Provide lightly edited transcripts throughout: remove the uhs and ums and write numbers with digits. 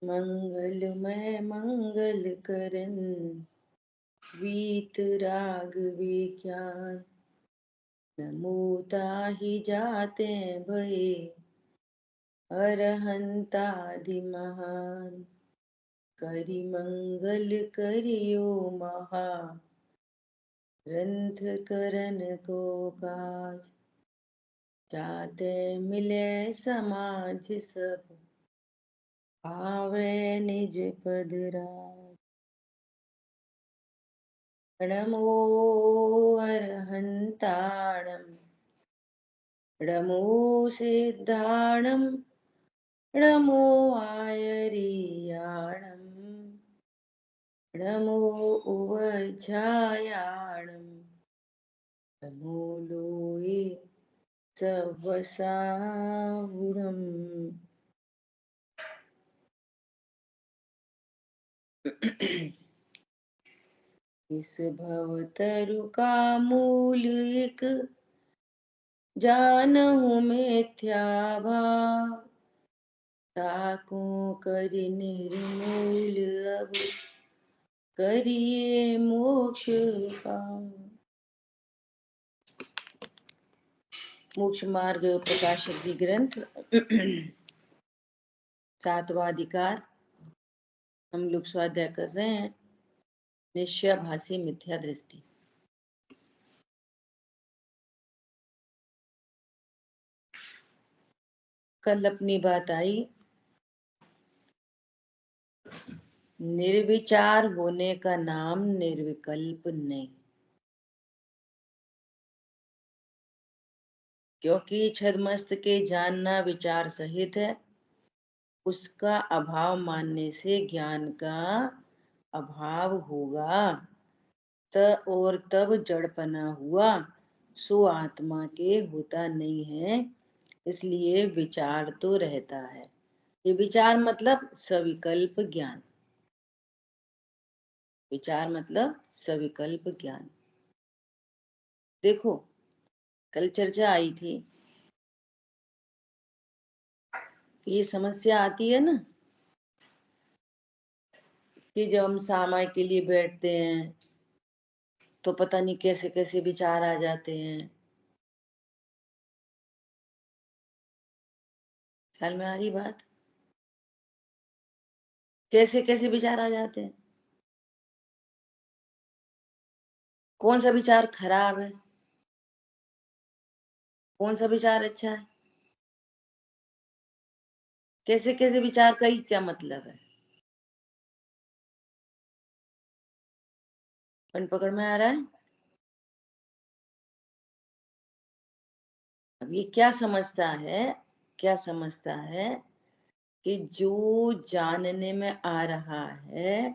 मंगलमय मंगल करन वीत राग विज्ञान, नमो ताहि जाते भये अरहंतादि महान। करि मंगल करियो महा, ग्रंथ करन को काज। जाते मिले समाज सब, आवे निज पद राज। नमो अरहंताणं, नमो सिद्धाणं, नमो आयर्याणं, नमो उवज्झायाणं, नमो लोये सवसाहुणम्। इस भवतरु का मूल एक, जानहु मिथ्या भाव। ताको करि निर्मूल अब, करिए मोक्ष पाओ। मोक्ष मार्ग प्रकाशक जी ग्रंथ 7वां अधिकार हम लोग स्वाध्याय कर रहे हैं। निश्चयाभासी मिथ्या दृष्टि। कल अपनी बात आई निर्विचार होने का नाम निर्विकल्प नहीं, क्योंकि छद्मस्त के जानना विचार सहित है। उसका अभाव मानने से ज्ञान का अभाव होगा। और तब जड़पना हुआ, सो आत्मा के होता नहीं है। इसलिए विचार तो रहता है। ये विचार मतलब सविकल्प ज्ञान। विचार मतलब सविकल्प ज्ञान। देखो, कल चर्चा आई थी, ये समस्या आती है ना कि जब हम सामाय के लिए बैठते हैं तो पता नहीं कैसे कैसे विचार आ जाते हैं। ख्याल में आ रही बात? कैसे कैसे विचार आ जाते हैं। कौन सा विचार खराब है, कौन सा विचार अच्छा है, कैसे कैसे विचार का ही क्या मतलब है। पकड़ में आ रहा है? अब ये क्या समझता है, क्या समझता है कि जो जानने में आ रहा है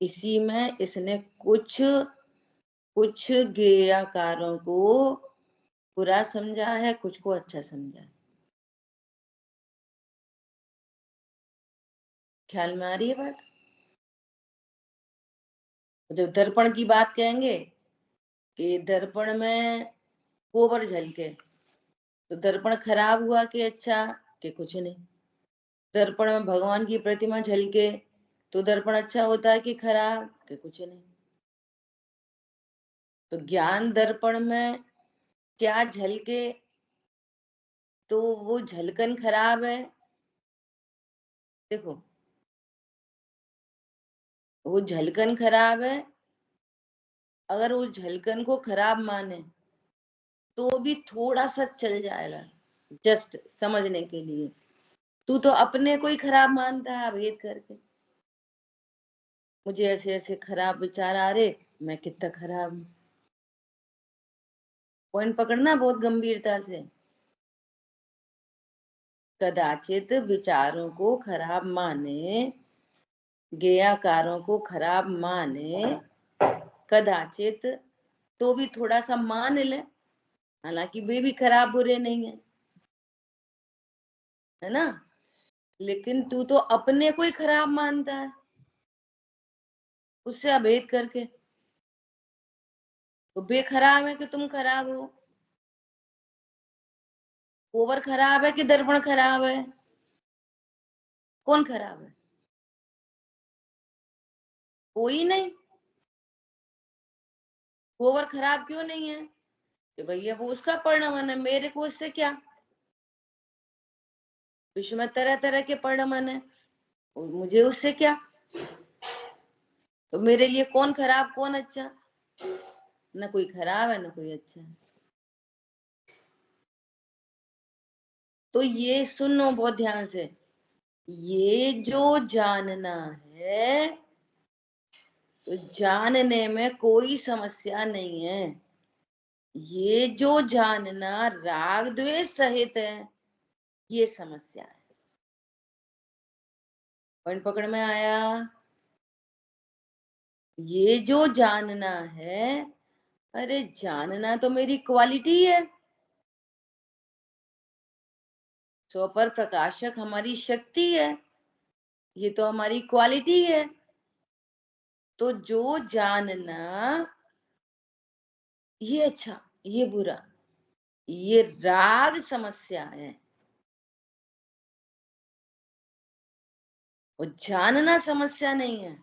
इसी में इसने कुछ कुछ ज्ञेयकारों को बुरा समझा है, कुछ को अच्छा समझा है। ख्याल में आ रही है बात? जब दर्पण की बात कहेंगे कि दर्पण में गोबर झलके, तो दर्पण खराब हुआ कि अच्छा? कि कुछ नहीं। दर्पण में भगवान की प्रतिमा झलके तो दर्पण अच्छा होता है कि खराब? कि कुछ नहीं। तो ज्ञान दर्पण में क्या झलके तो वो झलकन खराब है? देखो, वो झलकन खराब है। अगर उस झलकन को खराब माने तो भी थोड़ा सा चल जाएगा, जस्ट समझने के लिए। तू तो अपने को ही खराब मानता है अभेद करके। मुझे ऐसे ऐसे खराब विचार आ रहे, मैं कितना खराब हूं। पॉइंट पकड़ना बहुत गंभीरता से। कदाचित विचारों को खराब माने, ज्ञेयकारों को खराब माने, कदाचित तो भी थोड़ा सा मान ले, हालांकि वे भी खराब बुरे नहीं है ना। लेकिन तू तो अपने को ही खराब मानता है उससे अभेद करके। तो वे खराब है कि तुम खराब हो? ओवर खराब है कि दर्पण खराब है? कौन खराब है? कोई नहीं। ओवर खराब क्यों नहीं है? कि भैया वो उसका परिणाम है, मेरे को उससे क्या? विश्व में तरह तरह के परिणाम है, मुझे उससे क्या? तो मेरे लिए कौन खराब कौन अच्छा? न कोई खराब है न कोई अच्छा है। तो ये सुनो बहुत ध्यान से, ये जो जानना है, तो जानने में कोई समस्या नहीं है। ये जो जानना राग द्वेष सहित है, ये समस्या है। पॉइंट पकड़ में आया? ये जो जानना है, अरे जानना तो मेरी क्वालिटी है। स्वपर प्रकाशक हमारी शक्ति है, ये तो हमारी क्वालिटी है। तो जो जानना ये अच्छा ये बुरा, ये राग समस्या है। और जानना समस्या नहीं है।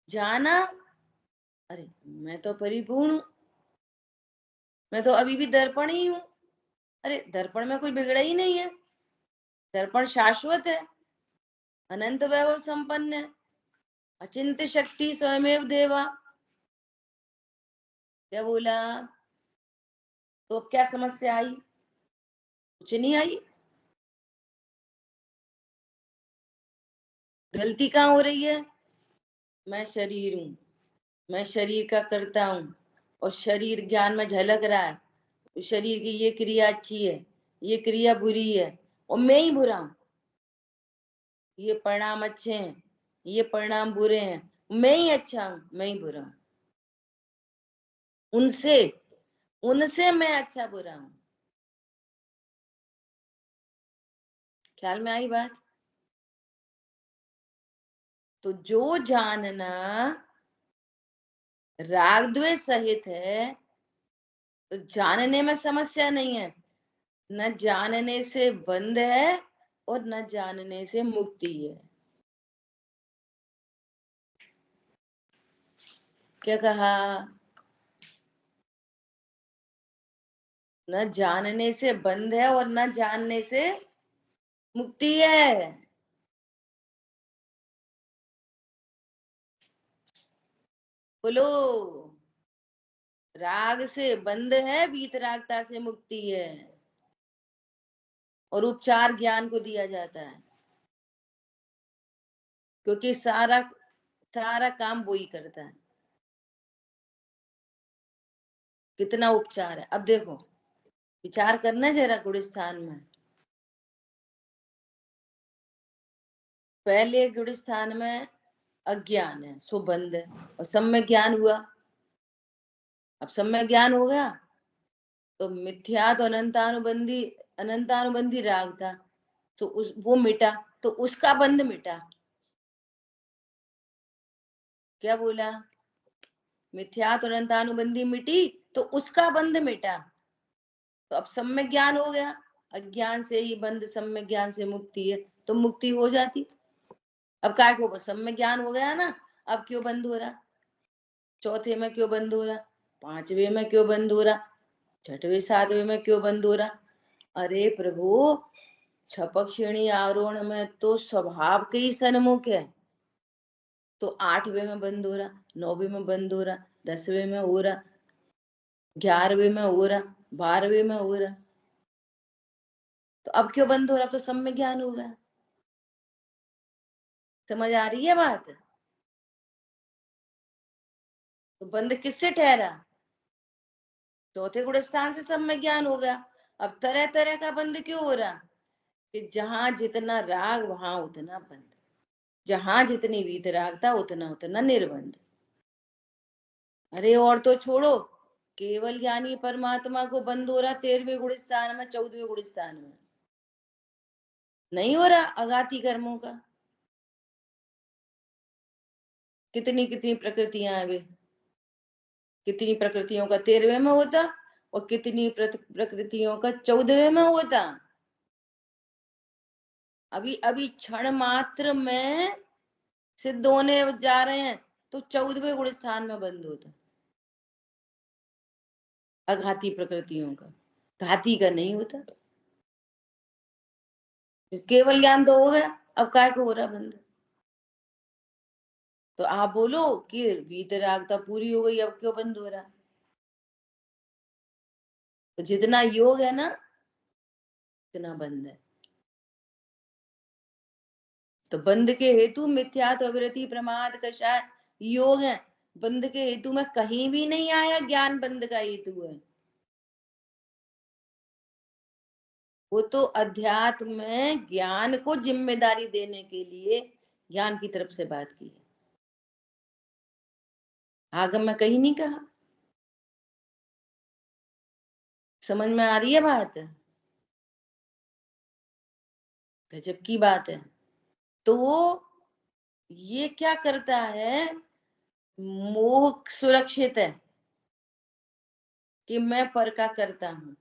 जाना, अरे मैं तो परिपूर्ण हूं, मैं तो अभी भी दर्पण ही हूं। अरे दर्पण में कोई बिगड़ा ही नहीं है, दर्पण शाश्वत है, अनंत वैभव संपन्न है, अचिंत्य शक्ति स्वयमेव देवा। क्या बोला? तो अब क्या समस्या आई? कुछ नहीं आई। गलती कहाँ हो रही है? मैं शरीर हूं, मैं शरीर का करता हूं, और शरीर ज्ञान में झलक रहा है, शरीर की ये क्रिया अच्छी है, ये क्रिया बुरी है, और मैं ही बुरा हूं। ये परिणाम अच्छे हैं, ये परिणाम बुरे हैं, मैं ही अच्छा हूं, मैं ही बुरा हूं। उनसे उनसे मैं अच्छा बुरा हूं। ख्याल में आई बात? तो जो जानना राग द्वेष सहित है, तो जानने में समस्या नहीं है। न जानने से बंध है और न जानने से मुक्ति है। क्या कहा? न जानने से बंध है और न जानने से मुक्ति है। बोलो। राग से बंध है, वीतरागता से मुक्ति है। और उपचार ज्ञान को दिया जाता है, क्योंकि सारा सारा काम वो ही करता है। कितना उपचार है, अब देखो, विचार करना जरा गुण स्थान में। पहले गुण स्थान में अज्ञान है, सो बंद है, और सब में ज्ञान हुआ। अब सब में ज्ञान हो गया, तो मिथ्या तो अनंतानुबंधी राग था, तो वो मिटा, तो उसका बंध मिटा। क्या बोला? मिथ्या तो अनंतानुबंधी मिटी, तो उसका बंध मिटा। तो अब सब में ज्ञान हो गया, अज्ञान से ही बंध, सब में ज्ञान से मुक्ति है, तो मुक्ति हो जाती। अब काय को, सब में ज्ञान हो गया ना, अब क्यों बंद हो रहा? चौथे में क्यों बंद हो रहा? पांचवे में क्यों बंद हो रहा? छठवें सातवें में क्यों बंद हो रहा? अरे प्रभु, छपक श्रेणी आरोहण में तो स्वभाव के ही सन्मुख है, तो आठवें में बंद हो रहा, नौवें में बंद हो रहा, 10वें में हो रहा, 11वें में हो रहा, 12वें में हो रहा। तो अब क्यों बंद हो रहा? तो सब में ज्ञान होगा। समझ आ रही है बात? तो बंद किससे ठहरा? चौथे गुण स्थान से सब में ज्ञान हो गया। अब तरह तरह का बंद क्यों हो रहा? कि जहां जितना राग वहां उतना बंद, जहां जितनी वीतरागता उतना उतना निर्बंध। अरे और तो छोड़ो, केवल ज्ञानी परमात्मा को बंद हो रहा 13वें गुण स्थान में, 14वें गुण स्थान में नहीं हो रहा अघाती कर्मों का। कितनी कितनी प्रकृतियां हैं वे, कितनी प्रकृतियों का 13वें में होता, और कितनी प्रकृतियों का 14वें में हुआ था। अभी अभी क्षण मात्र में सिद्ध होने जा रहे हैं तो 14वें गुण स्थान में बंद होता, अघाती प्रकृतियों का, घाती का नहीं होता। केवल ज्ञान तो हो गया, अब काय को हो रहा बंद? तो आप बोलो कि वीतरागता पूरी हो गई, अब क्यों बंद हो रहा? तो जितना योग है ना उतना बंद है। तो बंद के हेतु मिथ्यात्व वृत्ति प्रमाद कषाय योग है। बंद के हेतु में कहीं भी नहीं आया ज्ञान बंद का हेतु है। वो तो अध्यात्म में ज्ञान को जिम्मेदारी देने के लिए ज्ञान की तरफ से बात की है, आगम में कहीं नहीं कहा। समझ में आ रही है बात? गजब की बात है। तो ये क्या करता है, मोह सुरक्षित है कि मैं पर का करता हूं,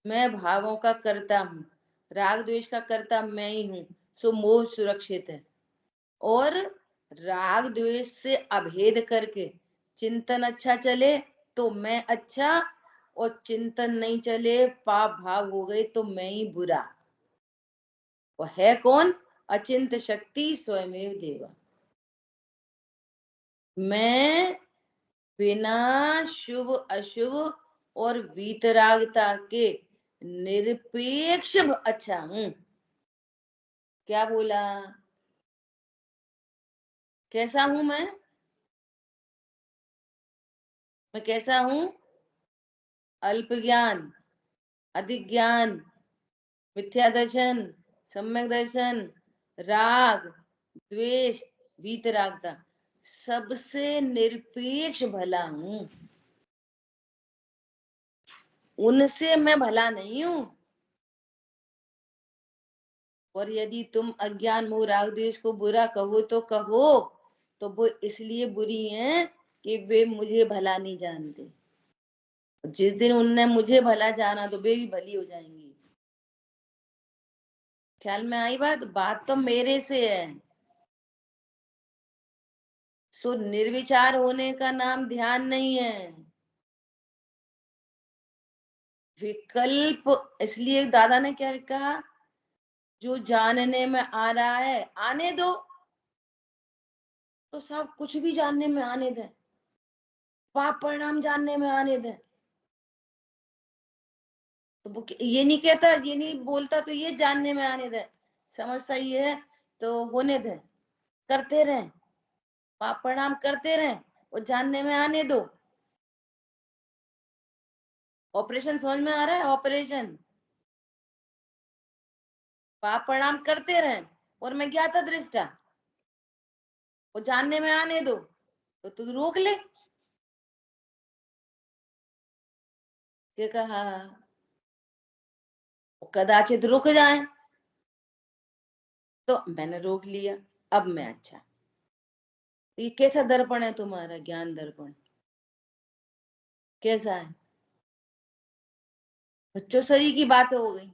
मैं भावों का करता हूं, राग द्वेष का करता मैं ही हूं, सो मोह सुरक्षित है। और राग द्वेष से अभेद करके चिंतन अच्छा चले तो मैं अच्छा, और चिंतन नहीं चले पाप भाव हो गए तो मैं ही बुरा। वो है कौन? अचिंत शक्ति स्वयमेव देवा। मैं बिना शुभ अशुभ और वीतरागता के निरपेक्ष अच्छा हूं। क्या बोला? कैसा हूं मैं कैसा हूं? अल्प ज्ञान, अधिक ज्ञान, मिथ्या दर्शन, सम्यक दर्शन, राग द्वेष वीतरागता, सबसे निरपेक्ष भला हूं। उनसे मैं भला नहीं हूं। और यदि तुम अज्ञान मोह राग द्वेष को बुरा कहो तो कहो, तो वो इसलिए बुरी हैं कि वे मुझे भला नहीं जानते। जिस दिन उनने मुझे भला जाना तो वे भी भली हो जाएंगी। ख्याल में आई बात? बात तो मेरे से है। सो निर्विचार होने का नाम ध्यान नहीं है, विकल्प। इसलिए दादा ने क्या कहा, जो जानने में आ रहा है आने दो। तो सब कुछ भी जानने में आने दे, पाप परिणाम जानने में आने दे। तो वो ये नहीं कहता, ये नहीं बोलता तो ये जानने में आने दे, समझता ये है तो होने दे, करते रहे, पाप परिणाम करते रहे और जानने में आने दो। ऑपरेशन समझ में आ रहा है? ऑपरेशन पाप परिणाम करते रहे और मैं ज्ञाता दृष्टा, वो जानने में आने दो, तो तू रोक ले। क्या कहा? कदाचित रुक जाए, तो मैंने रोक लिया, अब मैं अच्छा। ये कैसा दर्पण है तुम्हारा? ज्ञान दर्पण कैसा है? बच्चों सही की बात हो गई।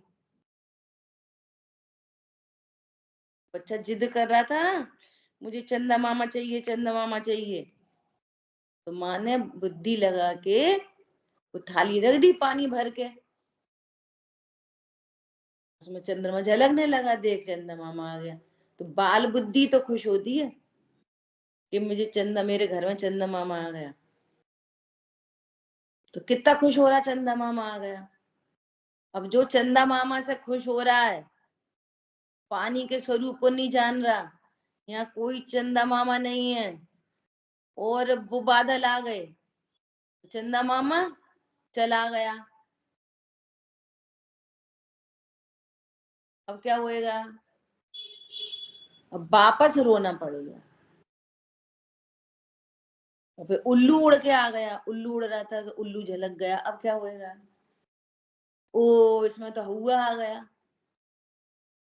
बच्चा जिद कर रहा था ना, मुझे चंदा मामा चाहिए, चंदा मामा चाहिए। तो माँ ने बुद्धि लगा के वो थाली रख दी पानी भर के, उसमें चंद्रमा झलकने लगा, देख चंदा मामा आ गया। तो बाल बुद्धि तो खुश होती है कि मुझे चंदा, मेरे घर में चंदा मामा आ गया। तो कितना खुश हो रहा, चंदा मामा आ गया। अब जो चंदा मामा से खुश हो रहा है, पानी के स्वरूप को नहीं जान रहा, यहाँ कोई चंदा मामा नहीं है, और वो बादल आ गए, चंदा मामा चला गया। अब क्या होएगा? अब वापस रोना पड़ेगा। और फिर उल्लू उड़ के आ गया, उल्लू उड़ रहा था तो उल्लू झलक गया, अब क्या होएगा? ओ इसमें तो हुआ आ गया,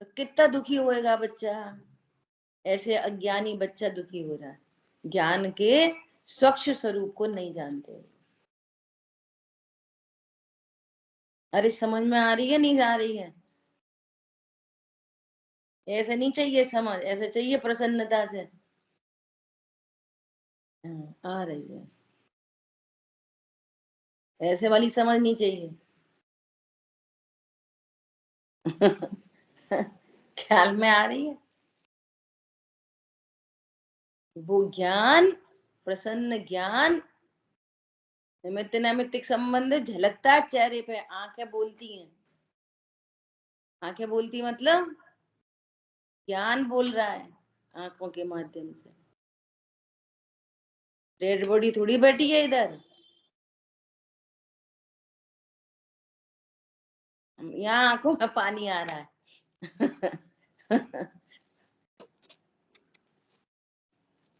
तो कितना दुखी होएगा बच्चा। ऐसे अज्ञानी बच्चा दुखी हो रहा है, ज्ञान के स्वच्छ स्वरूप को नहीं जानते। अरे समझ में आ रही है नहीं आ रही है? ऐसे नहीं चाहिए समझ, ऐसे चाहिए प्रसन्नता से। आ रही है, ऐसे वाली समझ नहीं चाहिए। ख्याल में आ रही है? वो ज्ञान, प्रसन्न ज्ञान, निमित्त नैमित्तिक संबंध झलकता है चेहरे पे, आंखें बोलती हैं। आंखें बोलती मतलब ज्ञान बोल रहा है आंखों के माध्यम से। डेड बॉडी थोड़ी बैठी है इधर, यहाँ आंखों में पानी आ रहा है।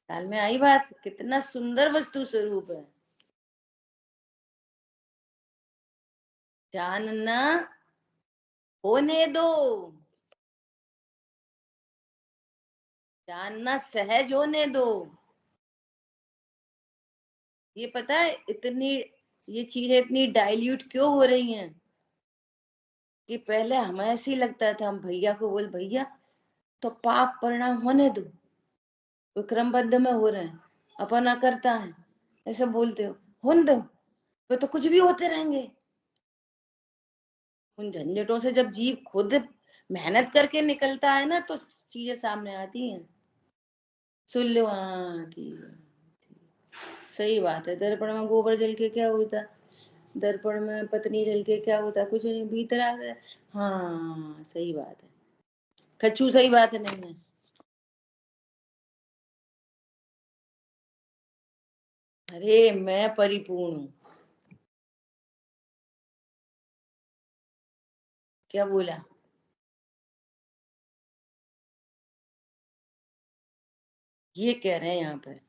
ख्याल में आई बात? कितना सुंदर वस्तु स्वरूप है। जानना होने दो, जानना सहज होने दो। ये पता है इतनी, ये चीजें इतनी डाइल्यूट क्यों हो रही हैं? कि पहले हमें ऐसे ही लगता था, हम भैया को बोल, भैया तो पाप परिणाम होने दो, विक्रमबद्ध में हो रहे हैं, अपना करता है, ऐसे बोलते हो, होने दो, वे तो कुछ भी होते रहेंगे। उन झंझटों से जब जीव खुद मेहनत करके निकलता है ना, तो चीजें सामने आती हैं। सुन लो, हाँ ठीक है, सही बात है। दर्पण में गोबर जल के क्या होता, दर्पण में पत्नी जल के क्या होता, कुछ नहीं, भीतर आ गया। हाँ सही बात है, कच्छू सही बात है, नहीं है? अरे मैं परिपूर्ण हूँ। क्या बोला? ये कह रहे हैं यहाँ पर,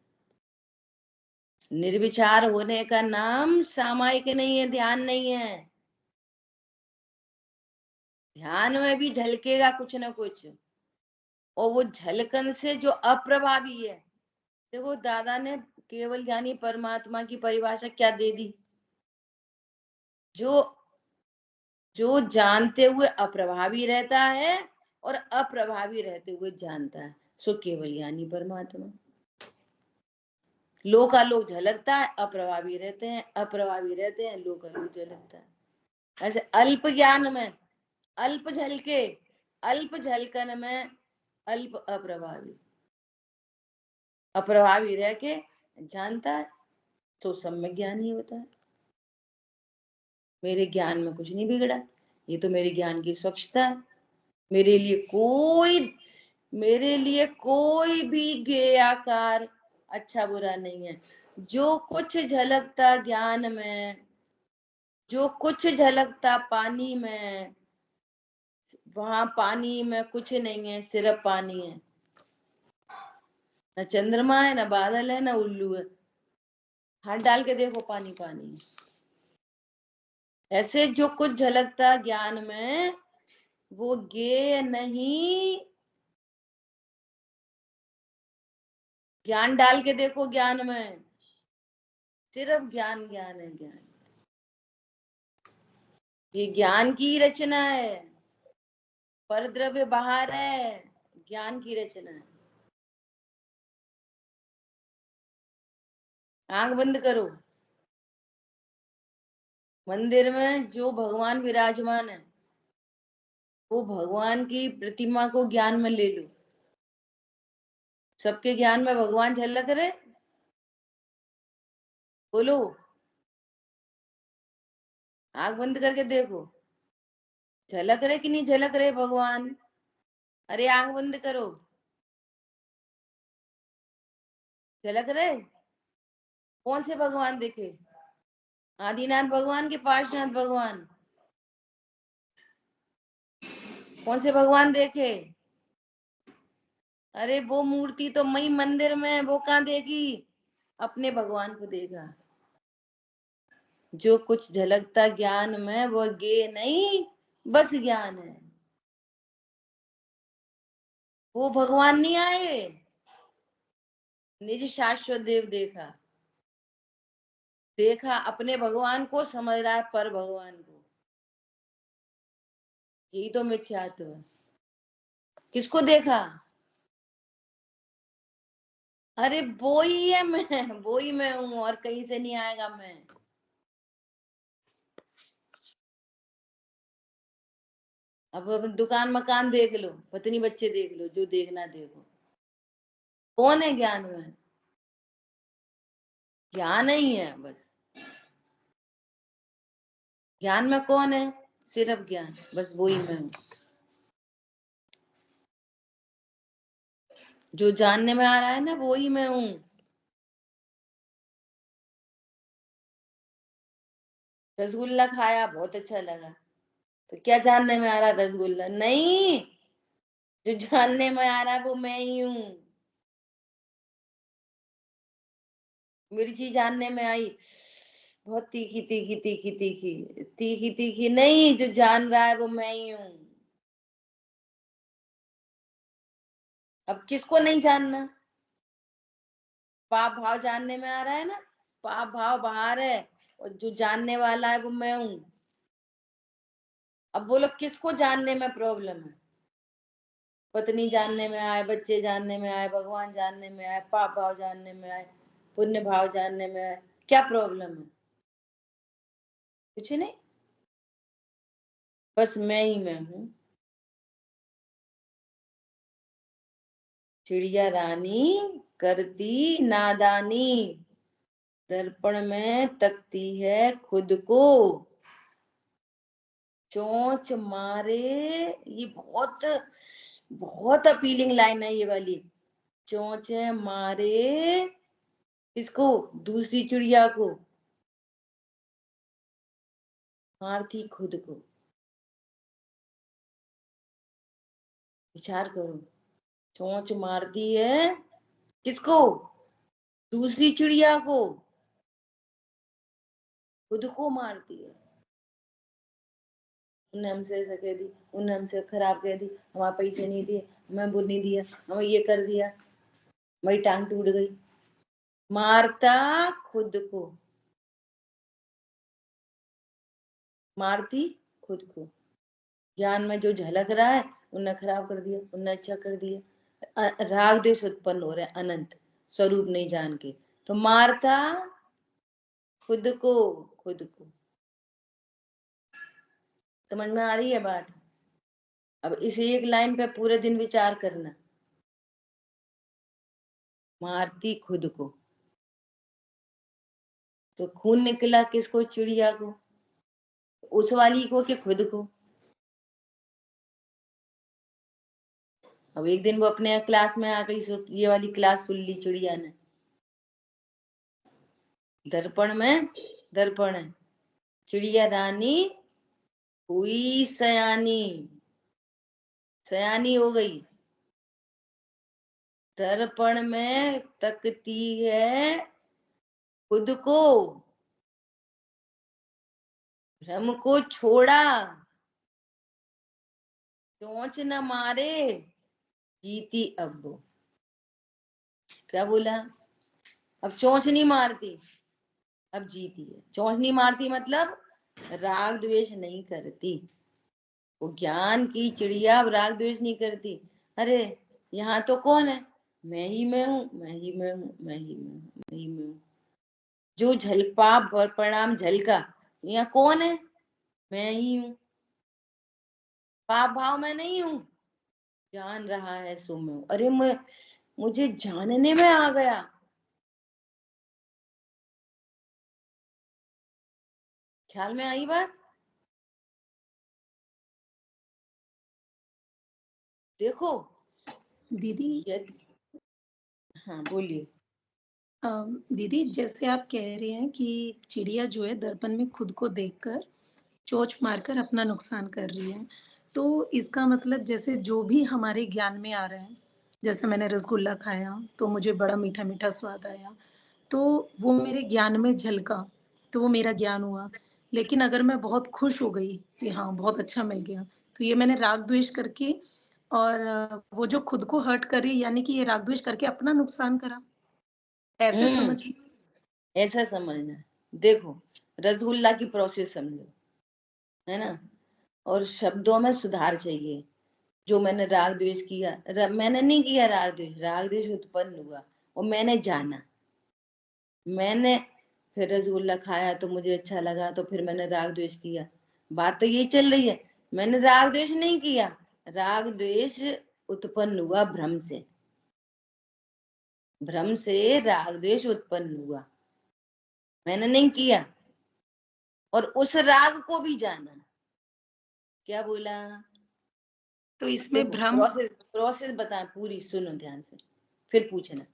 निर्विचार होने का नाम सामायिक नहीं है, ध्यान नहीं है। ध्यान में भी झलकेगा कुछ ना कुछ, और वो झलकन से जो अप्रभावी है। देखो दादा ने केवल ज्ञानी परमात्मा की परिभाषा क्या दे दी? जो जो जानते हुए अप्रभावी रहता है और अप्रभावी रहते हुए जानता है, सो केवल ज्ञानी परमात्मा। लोकालोक झलकता है, अप्रभावी रहते हैं, अप्रभावी रहते हैं, लोकालोक झलकता है। ऐसे अल्प ज्ञान में अल्प झलके, अल्प झलकन में अल्प अप्रभावी, अप्रभावी रह के जानता है, तो सम्यक ज्ञान ही होता है। मेरे ज्ञान में कुछ नहीं बिगड़ा, ये तो मेरे ज्ञान की स्वच्छता है। मेरे लिए कोई, मेरे लिए कोई भी ज्ञेय आकार अच्छा बुरा नहीं है। जो कुछ झलकता ज्ञान में, जो कुछ झलकता पानी में, वहां पानी में कुछ नहीं है, सिर्फ पानी है। न चंद्रमा है, न बादल है, न उल्लू है। हाथ डाल के देखो, पानी पानी है। ऐसे जो कुछ झलकता ज्ञान में, वो ज्ञेय नहीं। ज्ञान डाल के देखो, ज्ञान में सिर्फ ज्ञान, ज्ञान है, ज्ञान। ये ज्ञान की रचना है, परद्रव्य बाहर है, ज्ञान की रचना है। आंख बंद करो, मंदिर में जो भगवान विराजमान है, वो भगवान की प्रतिमा को ज्ञान में ले लो। सबके ज्ञान में भगवान झलक रहे, बोलो, आंख बंद करके देखो, झलक रहे कि नहीं झलक रहे भगवान? अरे आंख बंद करो, झलक रहे? कौन से भगवान दिखे? आदिनाथ भगवान के पार्श्वनाथ भगवान? कौन से भगवान देखे? अरे वो मूर्ति तो मई मंदिर में, वो कहाँ देखी? अपने भगवान को देखा। जो कुछ झलकता ज्ञान में, वो ज्ञेय नहीं, बस ज्ञान है। वो भगवान नहीं आए, निज शाश्वत देव देखा, देखा अपने भगवान को, समझ रहा है पर भगवान को। यही तो मिथ्यात्व है। किसको देखा? अरे वो ही है मैं, वो ही मैं हूं, और कहीं से नहीं आएगा मैं। अब दुकान मकान देख लो, पत्नी बच्चे देख लो, जो देखना देखो। कौन है ज्ञान में? ज्ञान ही है बस। ज्ञान में कौन है? सिर्फ ज्ञान, बस वो ही मैं हूं। जो जानने में आ रहा है ना, वो ही मैं हूं। रसगुल्ला खाया, बहुत अच्छा लगा, तो क्या जानने में आ रहा? रसगुल्ला नहीं, जो जानने में आ रहा है वो मैं ही हूँ। मिर्ची जानने में आई, बहुत तीखी तीखी तीखी तीखी तीखी तीखी, नहीं, जो जान रहा है वो मैं ही हूँ। अब किसको नहीं जानना? पाप भाव जानने में आ रहा है ना, पाप भाव बाहर है, और जो जानने वाला है वो मैं हूँ। अब बोलो किसको जानने में प्रॉब्लम है? पत्नी जानने में आए, बच्चे जानने में आए, भगवान जानने में आए, पाप भाव जानने में आए, पुण्य भाव जानने में आए, क्या प्रॉब्लम है? कुछ नहीं, बस मैं ही मैं हूँ। चिड़िया रानी करती नादानी, दर्पण में तकती है खुद को, चोंच मारे। ये बहुत बहुत अपीलिंग लाइन है ये वाली। चोंच मारे किसको? दूसरी चिड़िया को, मारती खुद को। विचार करो, चोंच मारती है किसको? दूसरी चिड़िया को, खुद को मारती है। उन्होंने हमसे ऐसा कह दी, उन्होंने हमसे खराब कह दी, हमारे पैसे नहीं दिए, हमें वो नहीं दिया, हमें ये कर दिया, मेरी टांग टूट गई। मारता खुद को, मारती खुद को। ज्ञान में जो झलक रहा है, उन्हें खराब कर दिया, उन्हें अच्छा कर दिया। राग द्वेष उत्पन्न हो रहे हैं अनंत, स्वरूप नहीं जान के। तो मारता खुद को, खुद को। समझ में आ रही है बात? अब इस एक लाइन पे पूरे दिन विचार करना। मारती खुद को, तो खून निकला किसको? चिड़िया को। उस वाली को कि खुद को? अब एक दिन वो अपने क्लास में आकर ये वाली क्लास सुन ली चिड़िया ने। दर्पण में दर्पण है, चिड़िया रानी हुई सयानी, सयानी हो गई। दर्पण में तकती है खुद को, भ्रम को छोड़ा, चोंच न मारे, जीती अब वो। क्या बोला? अब चोंच नहीं मारती, अब जीती है। चोंच नहीं मारती मतलब राग द्वेष नहीं करती। वो ज्ञान की चिड़िया अब राग द्वेष नहीं करती। अरे यहाँ तो कौन है? मैं ही मैं हूँ, मैं ही मैं हूँ, मैं ही मैं हूँ, मैं ही मैं हूँ। जो झलपा परिणाम झलका, यहाँ कौन है? मैं ही हूँ। पाप भाव में नहीं हूँ, जान रहा है सो मैं हूँ। अरे मैं, मुझे जानने में आ गया। ख्याल में आई बात? देखो दीदी। हाँ बोलिए। दीदी, जैसे आप कह रहे हैं कि चिड़िया जो है दर्पण में खुद को देखकर चोंच मारकर अपना नुकसान कर रही है, तो इसका मतलब जैसे जो भी हमारे ज्ञान में आ रहा है, जैसे मैंने रसगुल्ला खाया तो मुझे बड़ा मीठा मीठा स्वाद आया, तो वो मेरे ज्ञान में झलका, तो वो मेरा ज्ञान हुआ। लेकिन अगर मैं बहुत खुश हो गई कि हाँ बहुत अच्छा मिल गया, तो ये मैंने राग द्वेष करके, और वो जो खुद को हर्ट कर रही है, यानी कि ये राग द्वेष करके अपना नुकसान करा, ऐसे हम्म, समझ। ऐसा समझना। देखो, रसगुल्ला की प्रोसेस समझो, है ना? और शब्दों में सुधार चाहिए। जो मैंने राग द्वेष किया, मैंने नहीं किया राग द्वेष उत्पन्न हुआ और मैंने जाना। मैंने फिर रसगुल्ला खाया तो मुझे अच्छा लगा, तो फिर मैंने राग द्वेष किया। बात तो यही चल रही है। मैंने राग द्वेष नहीं किया, राग द्वेष उत्पन्न हुआ भ्रम से। भ्रम से राग द्वेष उत्पन्न हुआ, मैंने नहीं किया। और उस राग को भी जाना। क्या बोला? तो इसमें देखो भ्रम, प्रोसेस बता, पूरी सुनो ध्यान से, फिर पूछना।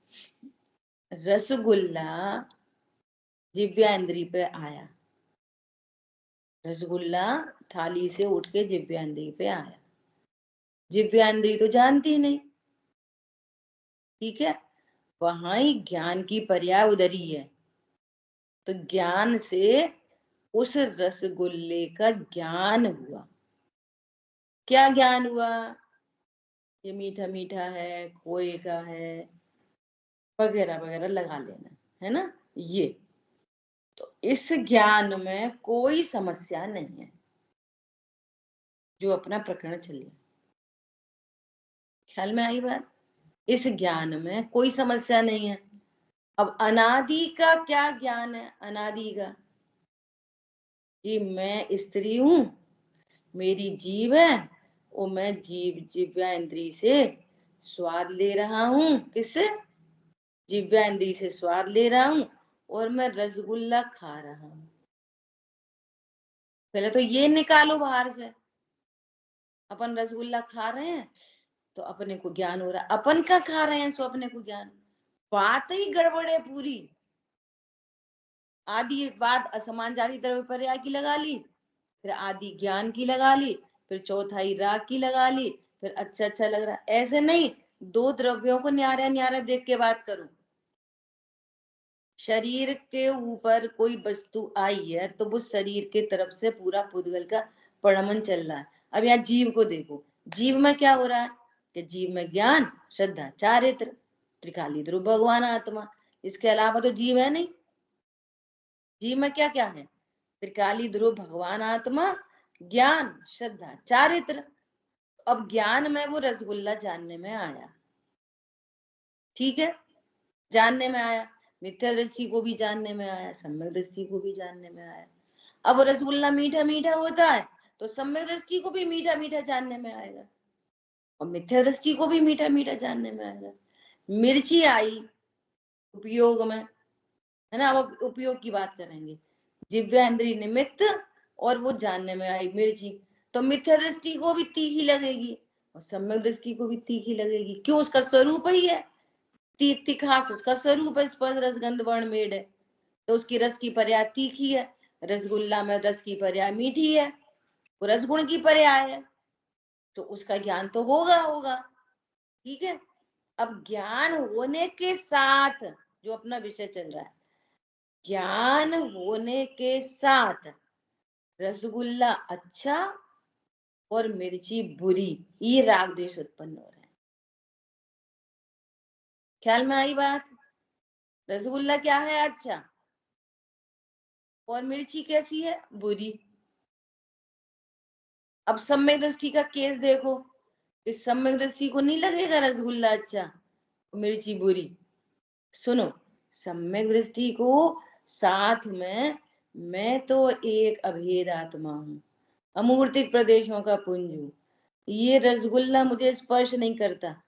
रसगुल्ला जिव्या पे आया, रसगुल्ला थाली से उठ के जिव्या पे आया। जिव्या तो जानती नहीं, ठीक है, वहां ही ज्ञान की पर्याय उधरी है। तो ज्ञान से उस रसगुल्ले का ज्ञान हुआ। क्या ज्ञान हुआ? ये मीठा मीठा है, खोए का है, वगैरह वगैरह लगा लेना, है ना। ये तो इस ज्ञान में कोई समस्या नहीं है, जो अपना प्रकरण चले। ख्याल में आई बात? इस ज्ञान में कोई समस्या नहीं है। अब अनादि का क्या ज्ञान है? अनादि का कि मैं स्त्री हूं, मेरी जीव है, और मैं जिव्या इंद्री से स्वाद ले रहा हूं। किससे? जिव्या इंद्री से स्वाद ले रहा हूं, और मैं रसगुल्ला खा रहा हूं। पहले तो ये निकालो बाहर से। अपन रसगुल्ला खा रहे हैं तो अपने को ज्ञान हो रहा है, अपन का खा रहे हैं सो अपने को ज्ञान। बात ही गड़बड़ है पूरी। आदि बात असमान जाति द्रव्य पर्याय की लगा ली, फिर आदि ज्ञान की लगा ली, फिर चौथाई राग की लगा ली, फिर अच्छा अच्छा लग रहा। ऐसे नहीं, दो द्रव्यों को न्यारा न्यारा देख के बात करो। शरीर के ऊपर कोई वस्तु आई है तो वो शरीर के तरफ से पूरा पुद्गल का परिणमन चल रहा है। अब यहाँ जीव को देखो, जीव में क्या हो रहा है कि जीव में ज्ञान, श्रद्धा, चारित्र, त्रिकाली ध्रुव, भगवान, आत्मा। इसके अलावा तो जीव है नहीं। जीव में क्या क्या है? त्रिकाली ध्रुव, भगवान, आत्मा, ज्ञान, श्रद्धा, चारित्र। अब ज्ञान में वो रसगुल्ला जानने में आया, ठीक है, जानने में आया। मिथ्या दृष्टि को भी जानने में आया, सम्यक दृष्टि को भी जानने में आया। अब रसगुल्ला मीठा मीठा होता है तो सम्यक दृष्टि को भी मीठा मीठा जानने में आएगा, और मिथ्या दृष्टि को भी मीठा मीठा जानने में आएगा। मिर्ची आई उपयोग में, है ना। अब उपयोग की बात करेंगे। जिव्या इंद्रिय निमित्त, और वो जानने में आई मिर्ची, तो मिथ्या दृष्टि को भी तीखी लगेगी और सम्यक दृष्टि को भी तीखी लगेगी। क्यों? उसका स्वरूप ही है। तिखास उसका स्वरूप है, स्पर्श रस गंध वर्ण मेड है, तो उसकी रस की पर्याय तीखी है। रसगुल्ला में रस की पर्याय मीठी है, वो रसगुण की पर्याय है, तो उसका ज्ञान तो होगा होगा, ठीक है। अब ज्ञान होने के साथ, जो अपना विषय चल रहा है, ज्ञान होने के साथ रसगुल्ला अच्छा और मिर्ची बुरी, ये राग द्वेष उत्पन्न हो रहा है। ख्याल में आई बात? रसगुल्ला क्या है? अच्छा, और मिर्ची कैसी है? बुरी। अब सम्यक दृष्टि का केस देखो, इस सम्यक दृष्टि को नहीं लगेगा रसगुल्ला अच्छा मिर्ची बुरी। सुनो, सम्यक दृष्टि को साथ में मैं तो एक अभेद आत्मा हूं, अमूर्तिक प्रदेशों का पुंज हूं। ये रसगुल्ला मुझे स्पर्श नहीं करता,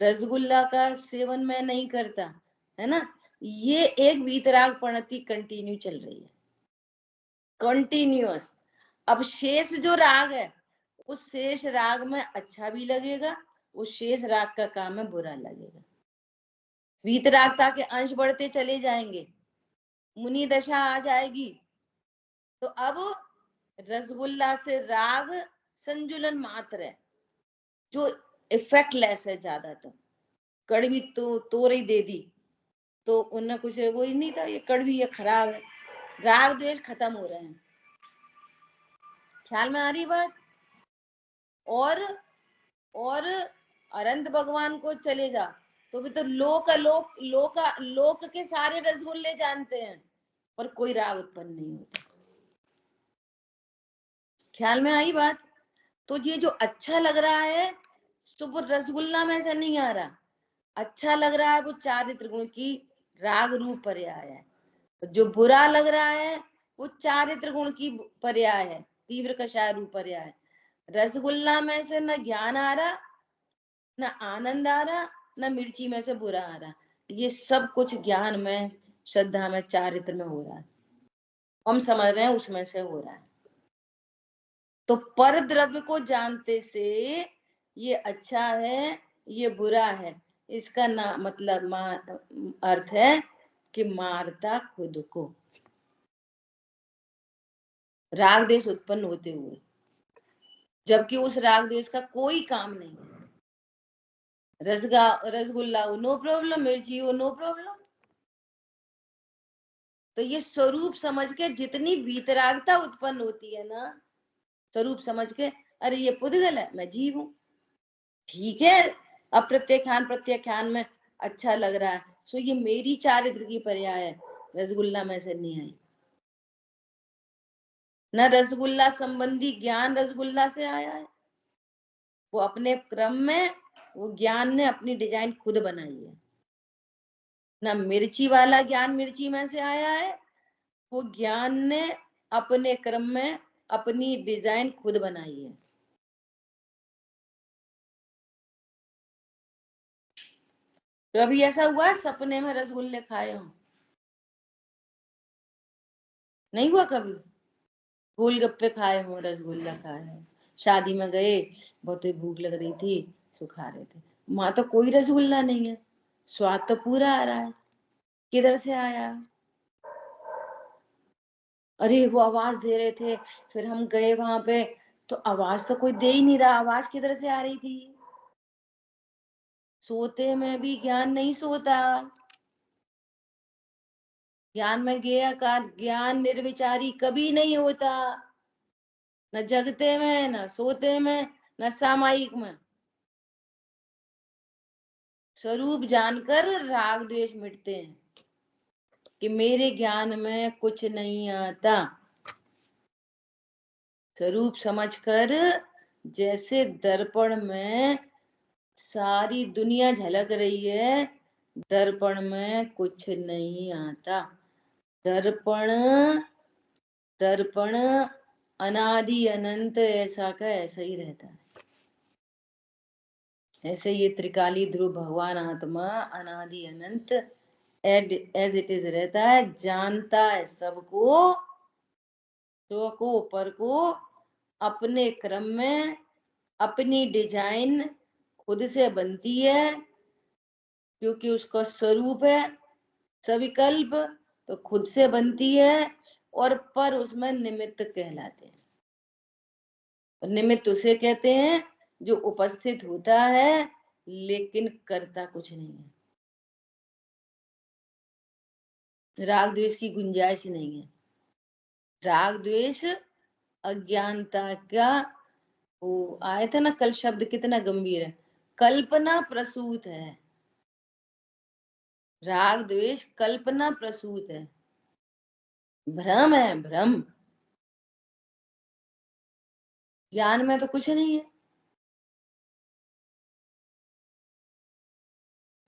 रसगुल्ला का सेवन मैं नहीं करता, है ना। ये एक वीतराग प्रणति कंटिन्यू चल रही है, कंटिन्यूअस। अब शेष जो राग है, उस शेष राग में अच्छा भी लगेगा, उस शेष राग का काम है बुरा लगेगा। वीतरागता के अंश बढ़ते चले जाएंगे, मुनि दशा आ जाएगी। तो अब रसगुल्ला से राग संजुलन मात्र है, जो इफेक्टलेस है ज्यादा। तो कड़वी तो तोरई दे दी तो उन्हें कुछ वो ही नहीं था, ये कड़वी है, खराब है। राग द्वेष खत्म हो रहे हैं। ख्याल में आ रही बात? और अनंत भगवान को चले जा तो भी तो लोक के सारे रसगुल्ले जानते हैं, पर कोई राग उत्पन्न नहीं होता। ख्याल में आई बात? तो ये जो अच्छा लग रहा है तो वो रसगुल्ला में से नहीं आ रहा, अच्छा लग रहा है वो चारित्र गुण की राग रूप पर्याय है। तो जो बुरा लग रहा है वो चारित्र गुण की पर्याय है, तीव्र कषाय रूप पर्याय है। रसगुल्ला में से न ज्ञान आ रहा, न आनंद आ रहा, न मिर्ची में से बुरा आ रहा। ये सब कुछ ज्ञान में, श्रद्धा में, चारित्र में हो रहा है, हम समझ रहे हैं उसमें से हो रहा है। तो पर द्रव्य को जानते से ये अच्छा है ये बुरा है, इसका ना मतलब अर्थ है कि मारता खुद को, राग देश उत्पन्न होते हुए, जबकि उस राग देश का कोई काम नहीं। रसगुल्ला हो नो प्रॉब्लम, मिर्ची हो नो प्रॉब्लम। तो ये स्वरूप समझ के जितनी वीतरागता उत्पन्न होती है ना, स्वरूप समझ के, अरे ये पुद्गल है, मैं जीव हूं, ठीक है, अब प्रत्याख्यान में अच्छा लग रहा है, सो ये मेरी चारित्र की पर्याय है, रसगुल्ला में से नहीं आई। न रसगुल्ला संबंधी ज्ञान रसगुल्ला से आया है, वो अपने क्रम में, वो ज्ञान ने अपनी डिजाइन खुद बनाई है। न मिर्ची वाला ज्ञान मिर्ची में से आया है, वो ज्ञान ने अपने क्रम में अपनी डिजाइन खुद बनाई है। तो अभी ऐसा हुआ सपने में रसगुल्ले खाए हो? नहीं हुआ कभी? गोलगप्पे खाए हो, रसगुल्ला खाए हो, शादी में गए, बहुत ही भूख लग रही थी तो खा रहे थे, वहां तो कोई रसगुल्ला नहीं है, स्वाद तो पूरा आ रहा है, किधर से आया? अरे वो आवाज दे रहे थे, फिर हम गए वहां पे, तो आवाज तो कोई दे ही नहीं रहा, आवाज किधर से आ रही थी? सोते में भी ज्ञान नहीं सोता, ज्ञान में गया का ज्ञान निर्विचारी कभी नहीं होता, न जगते में, न सोते में, न सामायिक में। स्वरूप जानकर राग द्वेष मिटते हैं कि मेरे ज्ञान में कुछ नहीं आता। स्वरूप समझकर, जैसे दर्पण में सारी दुनिया झलक रही है, दर्पण में कुछ नहीं आता। दर्पण दर्पण अनादि अनंत ऐसा का ऐसा ही रहता है। ऐसे ये त्रिकाली ध्रुव भगवान आत्मा अनादि अनंत एज इट इज रहता है, जानता है सबको, स्व को पर को, अपने क्रम में, अपनी डिजाइन खुद से बनती है, क्योंकि उसका स्वरूप है सविकल्प, तो खुद से बनती है, और पर उसमें निमित्त कहलाते हैं। और निमित्त उसे कहते हैं जो उपस्थित होता है लेकिन करता कुछ नहीं है, राग द्वेष की गुंजाइश नहीं है। राग द्वेष अज्ञानता का, वो आया था ना कल, शब्द कितना गंभीर है, कल्पना प्रसूत है। राग द्वेष कल्पना प्रसूत है, भ्रम है, भ्रम। ज्ञान में तो कुछ नहीं है,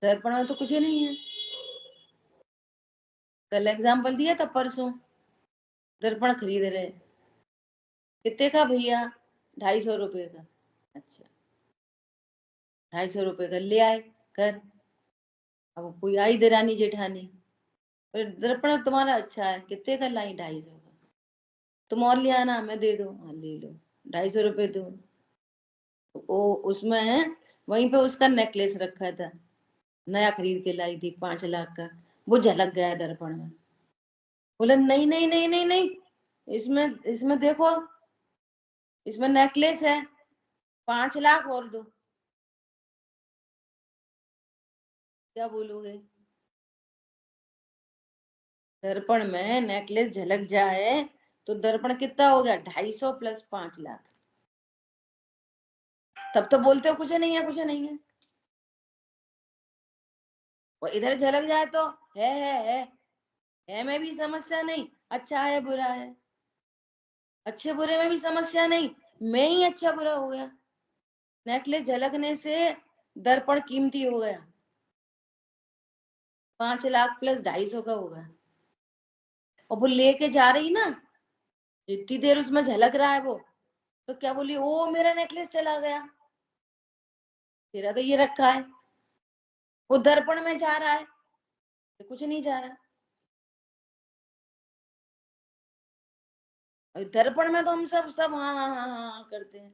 दर्पण में तो कुछ नहीं है। कल एग्जाम्पल दिया था, परसों दर्पण खरीद रहे, कितने का भैया? 250 रुपए का। अच्छा, 250 रुपए का ले आए कर। अब कोई आई देरानी जेठानी, पर दर्पण तुम्हारा अच्छा है, कितने का लाई? 250 का। तुम और ले आना, मैं दे दो, हाँ ले लो, 250 रुपए दो। वो उसमें वहीं पे उसका नेकलेस रखा था, नया खरीद के लाई थी 5 लाख का, वो झलक गया दर्पण में। बोले नहीं नहीं नहीं नहीं नहीं, इसमें इसमें देखो, इसमें नेकलेस है, 5 लाख और दो। क्या बोलोगे? दर्पण में नेकलेस झलक जाए तो दर्पण कितना हो गया? 250 प्लस 5 लाख। तब तो बोलते हो कुछ नहीं है, कुछ नहीं है। और इधर झलक जाए तो है में भी समस्या नहीं, अच्छा है बुरा है, अच्छे बुरे में भी समस्या नहीं, मैं ही अच्छा बुरा हो गया। नेकलेस झलकने से दर्पण कीमती हो गया, 5 लाख प्लस 250 का होगा। और वो लेके जा रही ना, जितनी देर उसमें झलक रहा है वो, तो क्या बोली, ओ मेरा नेकलेस चला गया, तेरा तो ये रखा है। वो दर्पण में जा रहा है, तो कुछ नहीं जा रहा। और दर्पण में तो हम सब सब हाँ हाँ हाँ हाँ हाँ करते हैं।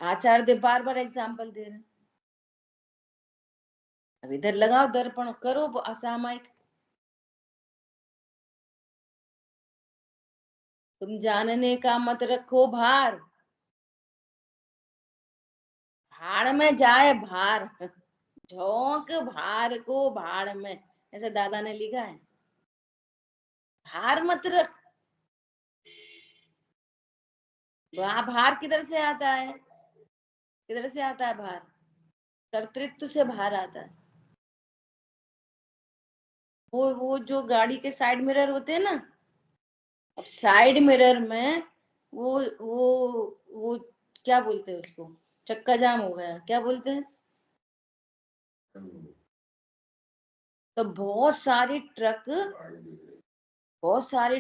आचार्य देव बार बार एग्जाम्पल दे रहे हैं। अब इधर लगाओ दर्पण, करो असामयिक। तुम जानने का मत रखो भार, भाड़ में जाए भार, झोंक भार को भाड़ में, ऐसे दादा ने लिखा है। भार मत रख। भार किधर से आता है, किधर से आता है भार? कर्तृत्व से भार आता है। वो जो गाड़ी के साइड मिरर होते हैं ना, अब साइड मिरर में वो क्या बोलते हैं उसको, चक्का जाम हो गया, क्या बोलते हैं? तो बहुत सारे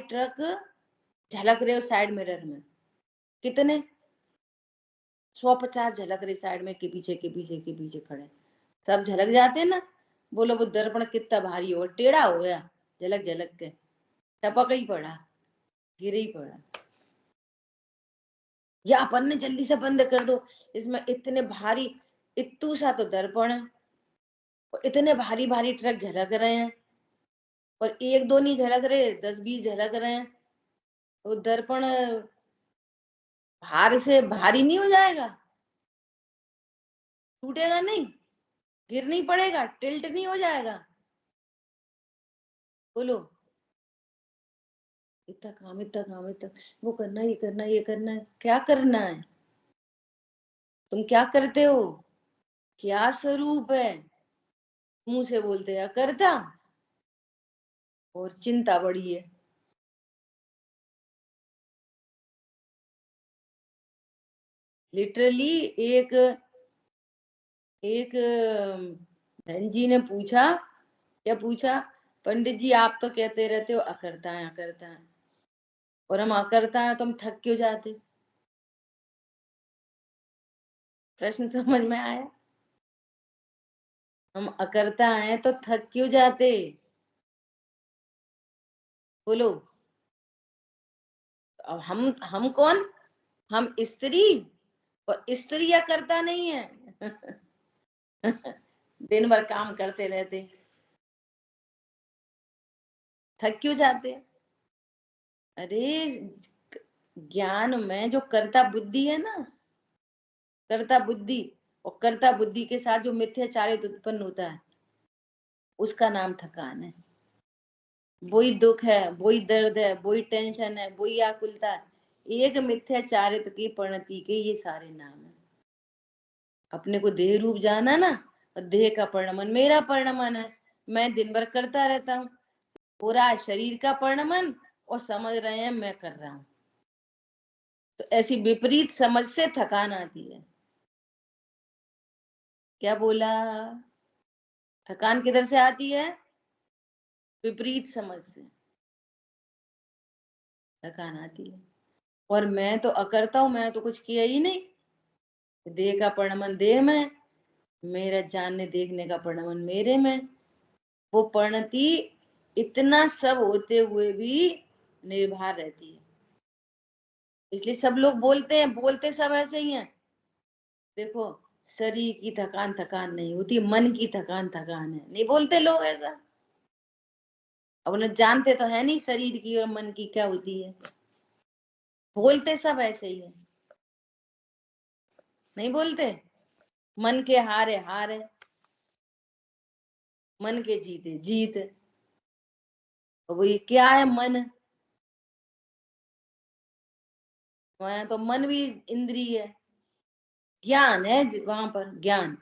ट्रक झलक रहे हो साइड मिरर में। कितने? 150 झलक रहे साइड में, के पीछे के पीछे के पीछे खड़े, सब झलक जाते हैं ना। बोलो वो दर्पण कितना भारी हो, टेढ़ा हो गया, झलक झलक के टपक ही पड़ा, गिर ही पड़ा। या अपन ने जल्दी से बंद कर दो, इसमें इतने भारी, इत्तू सा तो दर्पण है, और इतने भारी भारी ट्रक झलक रहे हैं, और एक दो नहीं झलक रहे, 10-20 झलक रहे हैं। वो दर्पण भार से भारी नहीं हो जाएगा? टूटेगा नहीं, गिर नहीं पड़ेगा, टिल्ट नहीं हो जाएगा? बोलो। इतना काम, इतना काम, इतना वो करना, ये करना, ये करना है। क्या करना है? तुम क्या करते हो? क्या स्वरूप है? मुंह से बोलते हैं करता, और चिंता बड़ी है। लिटरली एक एक बहन जी ने पूछा, क्या पूछा, पंडित जी आप तो कहते रहते हो अकर्ता है अकर्ता है, और हम अकर्ता है तो हम थक क्यों जाते? प्रश्न समझ में आया? हम अकर्ता हैं तो थक क्यों जाते? बोलो। अब हम कौन? हम स्त्री, और स्त्री या करता नहीं है। दिन भर काम करते रहते, थक क्यों जाते? अरे ज्ञान में जो कर्ता बुद्धि है ना, कर्ता बुद्धि, और कर्ता बुद्धि के साथ जो मिथ्याचारित उत्पन्न होता है, उसका नाम थकान है। वही दुख है, वही दर्द है, वही टेंशन है, वही आकुलता है। एक मिथ्याचारित की परिणति के ये सारे नाम है। अपने को देह रूप जाना ना, और देह का परिणमन मेरा परिणमन है, मैं दिन भर करता रहता हूँ, पूरा शरीर का परिणमन, और समझ रहे हैं मैं कर रहा हूँ। तो ऐसी विपरीत समझ से थकान आती है। क्या बोला? थकान किधर से आती है? विपरीत समझ से थकान आती है। और मैं तो अकर्ता हूं, मैं तो कुछ किया ही नहीं। देह का परिणमन देह में, मेरा जानने देखने का परिणमन मेरे में। वो परिणति इतना सब होते हुए भी निर्भर रहती है। इसलिए सब लोग बोलते हैं, बोलते सब ऐसे ही हैं। देखो, शरीर की थकान थकान नहीं होती, मन की थकान थकान है, नहीं बोलते लोग ऐसा? अब उन्हें जानते तो है नहीं शरीर की और मन की क्या होती है, बोलते सब ऐसे ही है। नहीं बोलते, मन के हारे हार है, मन के जीते जीत है। और वो ये क्या है मन? वहां तो मन भी इंद्रिय है, ज्ञान है वहां पर, ज्ञान।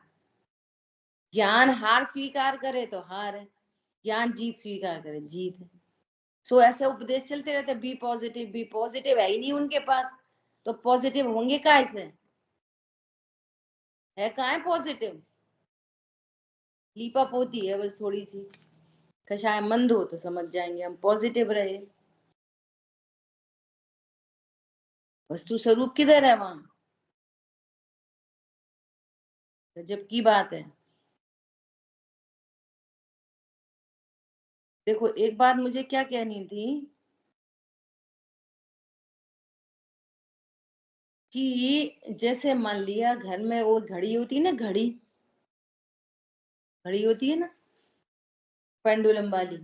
ज्ञान हार स्वीकार करे तो हार है, ज्ञान जीत स्वीकार करे जीत है। सो ऐसे उपदेश चलते रहते, बी पॉजिटिव है ही नहीं उनके पास, तो पॉजिटिव होंगे काय से? है कहाँ है पॉजिटिव? लीपा पोती है बस थोड़ी सी, कषाय मंद हो तो समझ जाएंगे हम पॉजिटिव रहे। वस्तु स्वरूप किधर है वहां? गजब की बात है। देखो एक बात मुझे क्या कहनी थी कि जैसे मान लिया घर में वो घड़ी होती है ना, घड़ी होती है ना पेंडुलम वाली,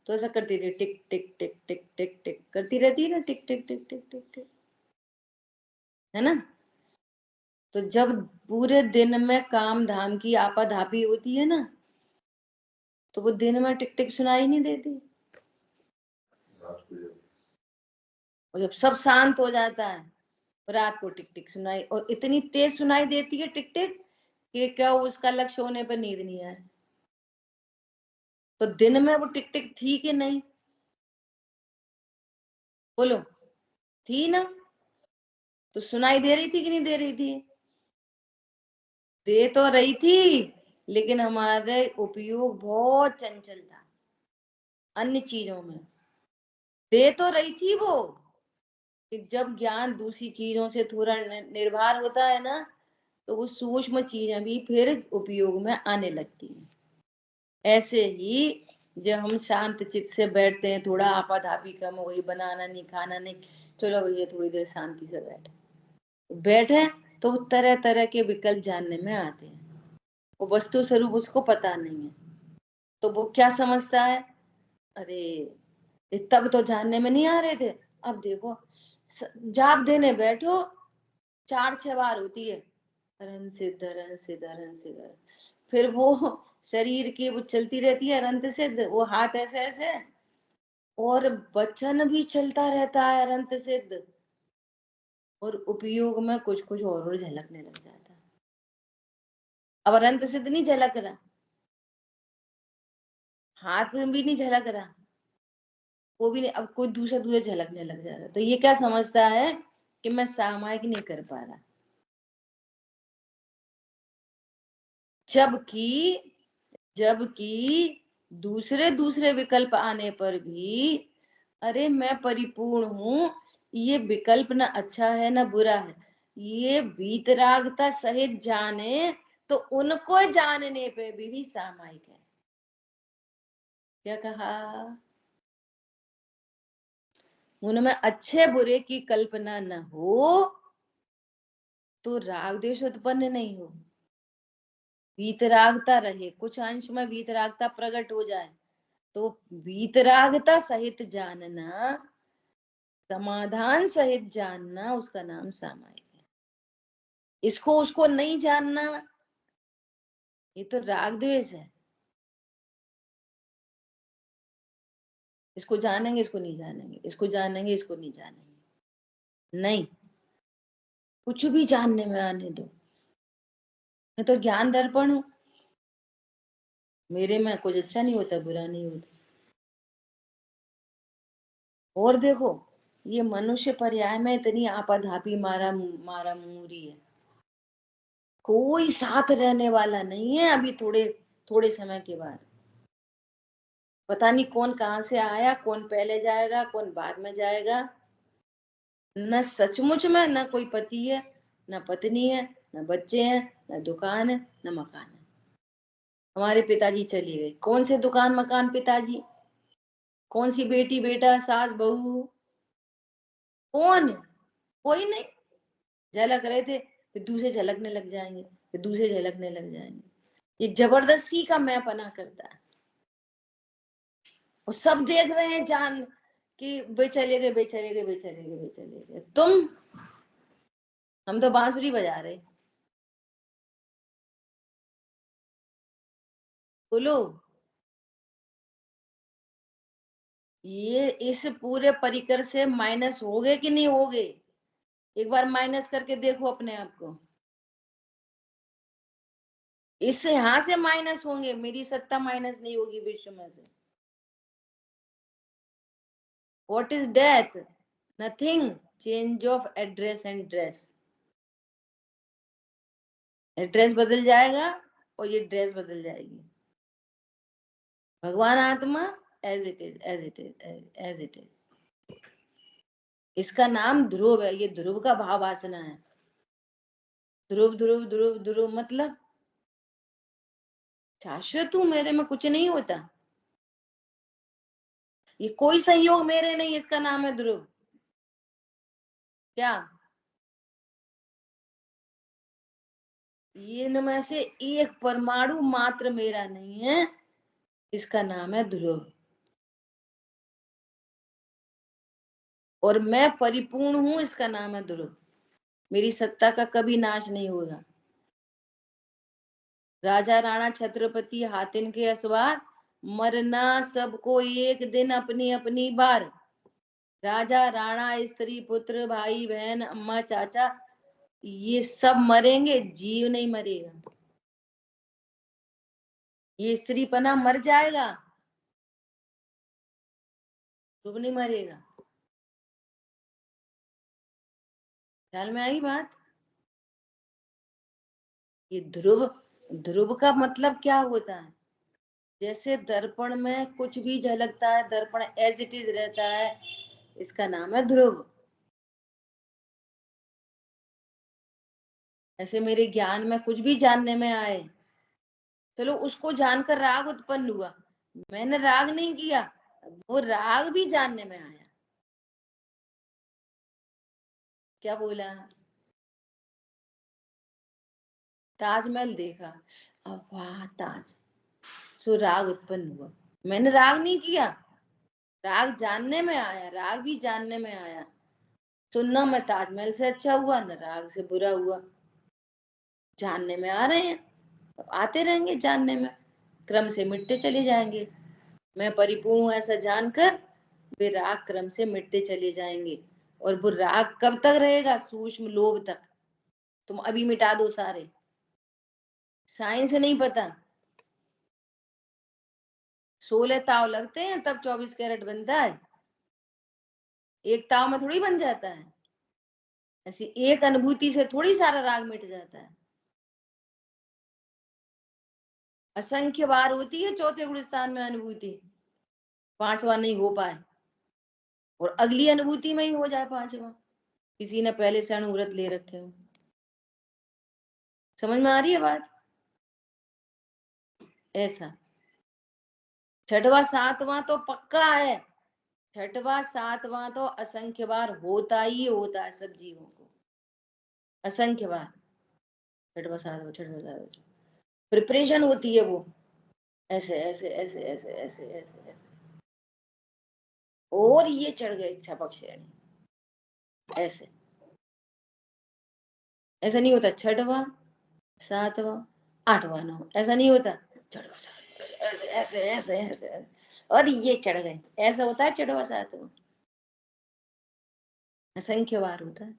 तो ऐसा करती रहती, टिक टिक टिक टिक टिक टिक करती रहती है ना, टिक टिक टिक टिक टिक टिक, है ना? तो जब पूरे दिन में काम धाम की आपाधापी होती है ना, तो वो दिन में टिक टिक सुनाई नहीं देती, और जब सब शांत हो जाता है रात को टिक टिक सुनाई, और इतनी तेज सुनाई देती है टिक टिक कि क्या उसका लक्ष्य होने पर नींद नहीं आए। तो दिन में वो टिक टिक थी कि नहीं? बोलो, थी ना? तो सुनाई दे रही थी कि नहीं दे रही थी? दे तो रही थी, लेकिन हमारे उपयोग बहुत चंचल था अन्य चीजों में। दे तो रही थी वो, कि जब ज्ञान दूसरी चीजों से थोड़ा निर्भर होता है ना, तो वो सूक्ष्म चीजें भी फिर उपयोग में आने लगती हैं। ऐसे ही जब हम शांत चित्त से बैठते हैं, थोड़ा आपाधापी कम हो गई, बनाना नहीं खाना नहीं, चलो भैया थोड़ी देर शांति से बैठे तो तरह तरह के विकल्प जानने में आते हैं। वो वस्तु स्वरूप उसको पता नहीं है, तो वो क्या समझता है, अरे तब तो जानने में नहीं आ रहे थे, अब देखो जाप देने बैठो 4-6 बार होती है, रन सिद्ध रन सिद्ध रन सिद्ध, फिर वो शरीर की वो चलती रहती है अनंत सिद्ध, वो हाथ ऐसे ऐसे, और वचन भी चलता रहता है अनंत सिद्ध, और उपयोग में कुछ कुछ और झलकने लग जाता है। अब अनंत सिद्ध नहीं झलक रहा, हाथ में भी नहीं झलक रहा, वो भी नहीं, अब कोई दूसरा दूसरा झलकने लग जा रहा, तो ये क्या समझता है कि मैं सामायिक नहीं कर पा रहा, जबकि जबकि दूसरे दूसरे विकल्प आने पर भी, अरे मैं परिपूर्ण हूं, ये विकल्प ना अच्छा है ना बुरा है, ये वीतरागता सहित जाने तो उनको जानने पे भी सामायिक है। क्या कहा? उनमें अच्छे बुरे की कल्पना न हो तो राग द्वेष उत्पन्न नहीं हो, वीतरागता रहे, कुछ अंश में वीतरागता प्रकट हो जाए, तो वीतरागता सहित जानना, समाधान सहित जानना, उसका नाम सामायिक है। इसको उसको नहीं जानना, ये तो राग द्वेष है। इसको जानेंगे, इसको नहीं जानेंगे, इसको जानेंगे, इसको नहीं जानेंगे, नहीं, कुछ भी जानने में आने दो। मैं तो ज्ञान दर्पण हूं, मेरे में कुछ अच्छा नहीं होता, बुरा नहीं होता। और देखो ये मनुष्य पर्याय में इतनी आपाधापी मारा मारा मूरी है, कोई साथ रहने वाला नहीं है। अभी थोड़े थोड़े समय के बाद पता नहीं कौन कहां से आया, कौन पहले जाएगा, कौन बाद में जाएगा। न सचमुच में न कोई पति है, न पत्नी है, न बच्चे हैं, न दुकान है, न मकान है। हमारे पिताजी चली गए, कौन से दुकान मकान पिताजी, कौन सी बेटी बेटा सास बहू, कौन? कोई नहीं। झलक रहे थे, फिर दूसरे झलकने लग जाएंगे, फिर दूसरे झलकने लग जाएंगे। ये जबरदस्ती का मैं पना करता है, और सब देख रहे हैं जान कि वे चले गए, वे चले गए, वे चले गए, वे चले गए। तुम, हम तो बांसुरी बजा रहे। बोलो, ये इस पूरे परिकर से माइनस हो गए कि नहीं हो गए? एक बार माइनस करके देखो अपने आप को। इस यहां से माइनस होंगे, मेरी सत्ता माइनस नहीं होगी विश्व में से। What is death? Nothing. Change of address and dress. Address बदल जाएगा और ये ड्रेस बदल जाएगी। भगवान आत्मा as it is, as it is, as it is. इसका नाम ध्रुव है। ये ध्रुव का भाव वासना है। ध्रुव ध्रुव ध्रुव ध्रुव मतलब शाश्वत हूं, मेरे में कुछ नहीं होता, ये कोई संयोग मेरे नहीं, इसका नाम है ध्रुव। क्या ये इनमें से एक परमाणु मात्र मेरा नहीं है, इसका नाम है ध्रुव। और मैं परिपूर्ण हूं, इसका नाम है ध्रुव। मेरी सत्ता का कभी नाश नहीं होगा। राजा राणा छत्रपति हातिन के असवार, मरना सबको एक दिन अपनी अपनी बार। राजा राणा स्त्री पुत्र भाई बहन अम्मा चाचा ये सब मरेंगे, जीव नहीं मरेगा। ये स्त्री पना मर जाएगा, ध्रुव नहीं मरेगा। ख्याल में आई बात? ये ध्रुव, ध्रुव का मतलब क्या होता है? जैसे दर्पण में कुछ भी झलकता है, दर्पण एज इट इज रहता है, इसका नाम है ध्रुव। ऐसे मेरे ज्ञान में कुछ भी जानने में आए, चलो उसको जानकर राग उत्पन्न हुआ, मैंने राग नहीं किया, वो राग भी जानने में आया। क्या बोला? ताजमहल देखा, अब वाह ताज, सो राग उत्पन्न हुआ। मैंने राग नहीं किया, राग जानने में आया, राग भी जानने में आया। सुनना में ताजमहल से अच्छा हुआ, न राग से बुरा हुआ। जानने में आ रहे हैं, आते रहेंगे जानने में, क्रम से मिटते चले जाएंगे। मैं परिपूर्ण हूं ऐसा जानकर वे राग क्रम से मिटते चले जाएंगे। और वो राग कब तक रहेगा? सूक्ष्म लोभ तक। तुम अभी मिटा दो सारे, साइंस नहीं पता। 16 ताव लगते हैं तब 24 कैरेट बनता है, एक ताव में थोड़ी बन जाता है। ऐसी एक अनुभूति से थोड़ी सारा राग मिट जाता है। असंख्य बार होती है चौथे गुण स्थान में अनुभूति, पांचवा नहीं हो पाए, और अगली अनुभूति में ही हो जाए पांचवा, किसी ने पहले से अणुव्रत ले रखे हो। समझ में आ रही है बात? ऐसा छठवा सातवां तो पक्का है, छठवा सातवां तो असंख्य बार होता ही होता है सब जीवों को, असंख्य बार। छठवा सातवां, छठवा सातवां प्रिपरेशन होती है वो, ऐसे ऐसे ऐसे ऐसे ऐसे ऐसे ऐसे। और ये चढ़ गए इच्छा पक्ष, ऐसे ऐसा नहीं होता। छठवा सातवां आठवां नौ ऐसा नहीं होता। छठवा सातवां ऐसे ऐसे ऐसे ऐसे ऐसे, और ये चढ़ गए, ऐसा होता है छठवा सातवां, असंख्य बार होता है।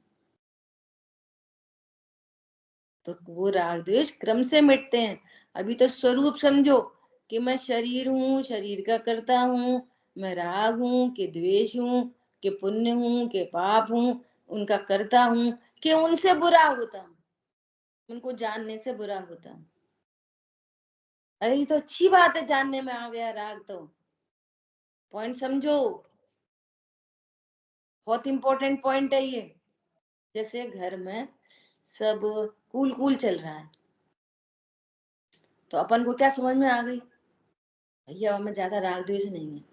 तो वो राग द्वेष क्रम से मिटते हैं। अभी तो स्वरूप समझो कि मैं शरीर हूँ, शरीर का करता हूँ, मैं राग हूँ कि द्वेष हूँ, कि पुण्य हूँ कि पाप हूँ, उनका करता हूँ कि उनसे बुरा होता हूँ, उनको जानने से बुरा होता हूँ। अरे ये तो अच्छी बात है, जानने में आ गया राग तो। पॉइंट समझो, बहुत इंपॉर्टेंट पॉइंट है ये। जैसे घर में सब कूल कूल चल रहा है, तो अपन को क्या समझ में आ गई? भैया हमें ज्यादा राग द्वेष नहीं है,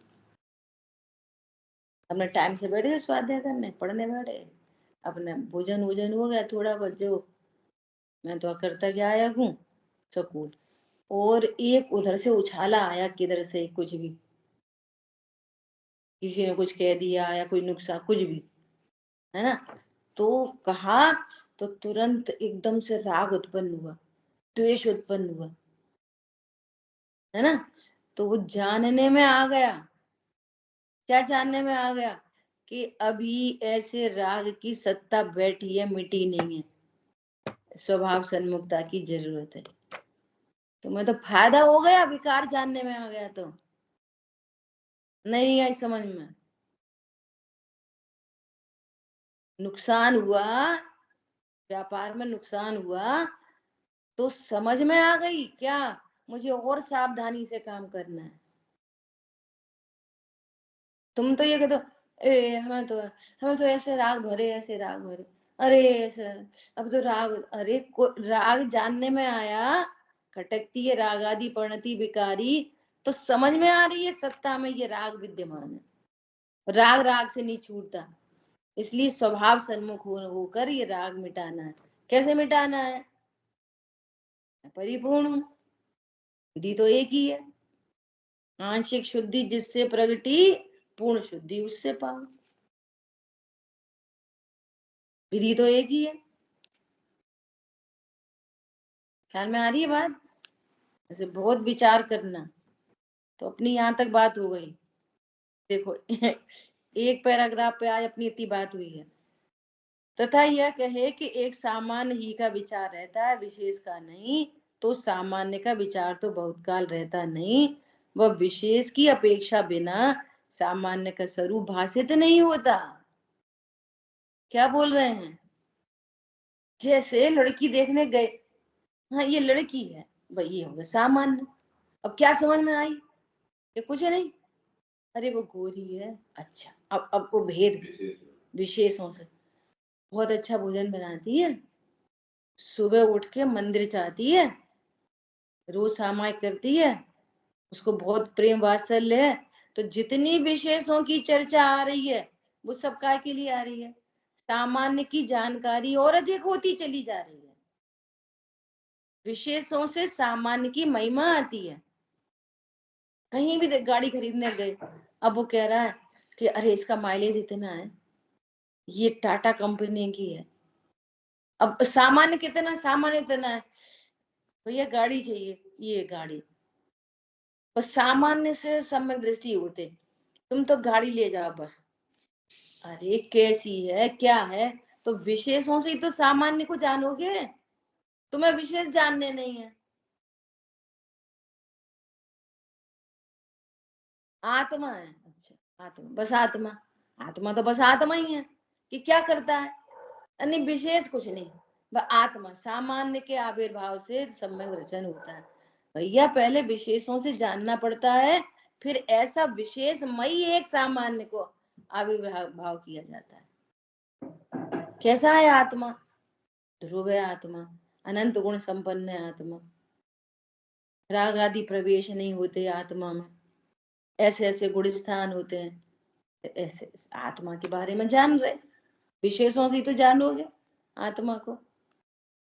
अपने टाइम से बैठे स्वाध्याय करने, पढ़ने बैठे, अपने भोजन वोजन हो गया थोड़ा बहुत, जो मैं तो करता क्या आया हूँ, सकूल। और एक उधर से उछाला आया, किधर से कुछ भी, किसी ने कुछ कह दिया या कोई नुकसान कुछ भी, है ना, तो कहा, तो तुरंत एकदम से राग उत्पन्न हुआ, द्वेष उत्पन्न हुआ, है ना। तो वो जानने में आ गया, क्या जानने में आ गया? कि अभी ऐसे राग की सत्ता बैठी है, मिटी नहीं है, स्वभाव सन्मुखता की जरूरत है। तो मैं तो फायदा हो गया, विकार जानने में आ गया तो नहीं आई समझ में। नुकसान हुआ, व्यापार में नुकसान हुआ, तो समझ में आ गई क्या मुझे और सावधानी से काम करना है। तुम तो ये कहते हो, ए हमें तो ऐसे राग भरे, ऐसे राग भरे, अरे ऐसे अब तो राग, अरे राग जानने में आया, खटकती है राग आदि परिणति विकारी, तो समझ में आ रही है सत्ता में ये राग विद्यमान है। राग राग से नहीं छूटता, इसलिए स्वभाव सन्मुख होकर ये राग मिटाना है। कैसे मिटाना है? परिपूर्ण हूं, विधि तो एक ही है। आंशिक शुद्धि जिससे प्रगटी, पूर्ण शुद्धि उससे पाओ। विधि तो एक ही है। ख्याल में आ रही है बात? ऐसे बहुत विचार करना। तो अपनी यहां तक बात हो गई। देखो एक पैराग्राफ पे आज अपनी इतनी बात हुई है। तथा यह कहे कि एक सामान्य ही का विचार रहता है, विशेष का नहीं, तो सामान्य का विचार तो बहुत काल रहता नहीं, वह विशेष की अपेक्षा बिना सामान्य का स्वरूप भाषित नहीं होता। क्या बोल रहे हैं? जैसे लड़की देखने गए, हाँ ये लड़की है, भाई ये होगा सामान्य। अब क्या समझ में आई? ये कुछ नहीं, अरे वो गोरी है, अच्छा अब वो भेद विशेषों से, बहुत अच्छा भोजन बनाती है, सुबह उठ के मंदिर जाती है, रोज सामायिक करती है, उसको बहुत प्रेम वात्सल्य है। तो जितनी विशेषों की चर्चा आ रही है वो सब काय के लिए आ रही है? सामान्य की जानकारी और अधिक होती चली जा रही है, विशेषों से सामान्य की महिमा आती है। कहीं भी गाड़ी खरीदने गए, अब वो कह रहा है कि अरे इसका माइलेज इतना है, ये टाटा कंपनी की है। अब सामान्य कितना, सामान्य इतना है, भैया गाड़ी चाहिए, ये गाड़ी, बस सामान्य से सम्यक दृष्टि होते, तुम तो गाड़ी ले जाओ बस। अरे कैसी है, क्या है? तो विशेषों से ही तो सामान्य को जानोगे, तुम्हें विशेष जानने नहीं है। आत्मा है, अच्छा आत्मा, बस आत्मा, आत्मा तो बस आत्मा ही है कि क्या करता है, यानी विशेष कुछ नहीं, वह आत्मा सामान्य के आविर्भाव से सम्यक दर्शन होता है। भैया पहले विशेषों से जानना पड़ता है, फिर ऐसा विशेषमयी एक सामान्य को आविर्भाव किया जाता है। कैसा है आत्मा? ध्रुव है आत्मा, अनंत गुण संपन्न है आत्मा, राग आदि प्रवेश नहीं होते आत्मा में, ऐसे ऐसे गुण स्थान होते हैं। ऐसे आत्मा के बारे में जान रहे, विशेषों से तो जानोगे आत्मा को।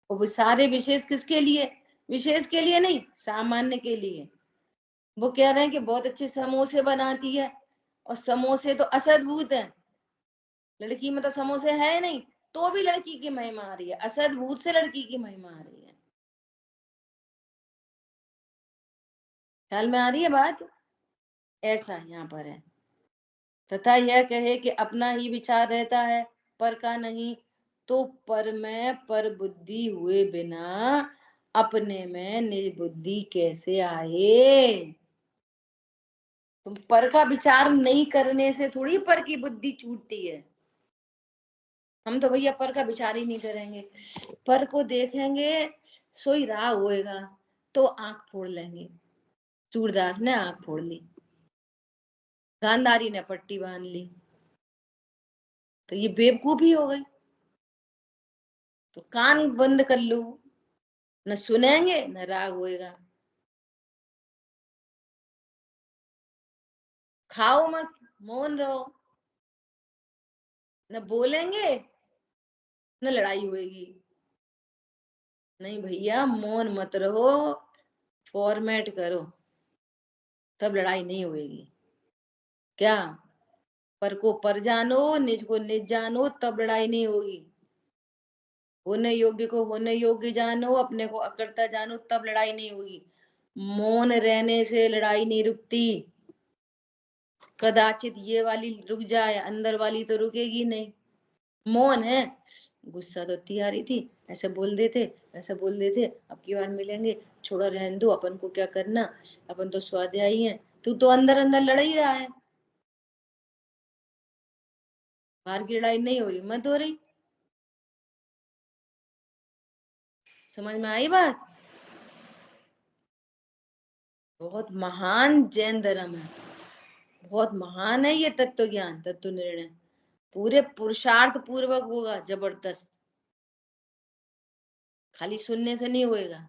और वो सारे विशेष किसके लिए? विशेष के लिए नहीं, सामान्य के लिए। वो कह रहे हैं कि बहुत अच्छे समोसे बनाती है, और समोसे तो असद्भुत है, लड़की में तो समोसे है नहीं, तो भी लड़की की महिमा आ रही है, असद्भुत से लड़की की महिमा आ रही है। ख्याल में आ रही है बात? ऐसा यहाँ पर है। तथा यह कहे कि अपना ही विचार रहता है, पर का नहीं, तो पर में पर बुद्धि हुए बिना अपने में निर्बुद्धि कैसे आए? तुम पर का विचार नहीं करने से थोड़ी पर की बुद्धि छूटती है। हम तो भैया पर का विचार ही नहीं करेंगे, पर को देखेंगे सोई राह होएगा तो आंख फोड़ लेंगे। सूरदास ने आंख फोड़ ली, गांधारी ने पट्टी बांध ली, तो ये बेवकूफी हो गई। तो कान बंद कर लो, न सुनेंगे न राग होएगा। खाओ मत, मौन रहो, न बोलेंगे न लड़ाई होएगी। नहीं भैया मौन मत रहो, फॉर्मेट करो, तब लड़ाई नहीं होएगी। क्या? पर को पर जानो, निज को निज जानो, तब लड़ाई नहीं होगी। होने योग्य को होने योग्य जानो, अपने को अकर्ता जानो, तब लड़ाई नहीं होगी। मौन रहने से लड़ाई नहीं रुकती। कदाचित ये वाली रुक जाए, अंदर वाली तो रुकेगी नहीं। मौन है, गुस्सा तो इतनी आ रही थी, ऐसे बोल देते, ऐसे बोल देते, अब की बार मिलेंगे, छोड़ो रहने दो, अपन को क्या करना, अपन तो स्वाध्यायी हैं। तू तो अंदर अंदर लड़ ही रहा है। बाहर की लड़ाई नहीं हो रही, मत हो रही। समझ में आई बात? बहुत महान जैन धर्म है, बहुत महान है ये तत्व ज्ञान, तत्व निर्णय, पूरे पुरुषार्थ पूर्वक होगा, जबरदस्त, खाली सुनने से नहीं होएगा।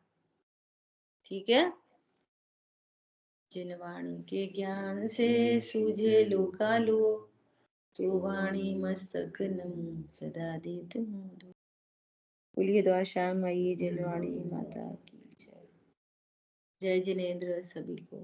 ठीक है। जिन वाणी के ज्ञान से सूझे लोकालो, तो वाणी मस्तक नमो सदा दे तुम। बोलिए द्वार श्याम आई जिनवाणी माता की जय। जय जिनेन्द्र सभी को।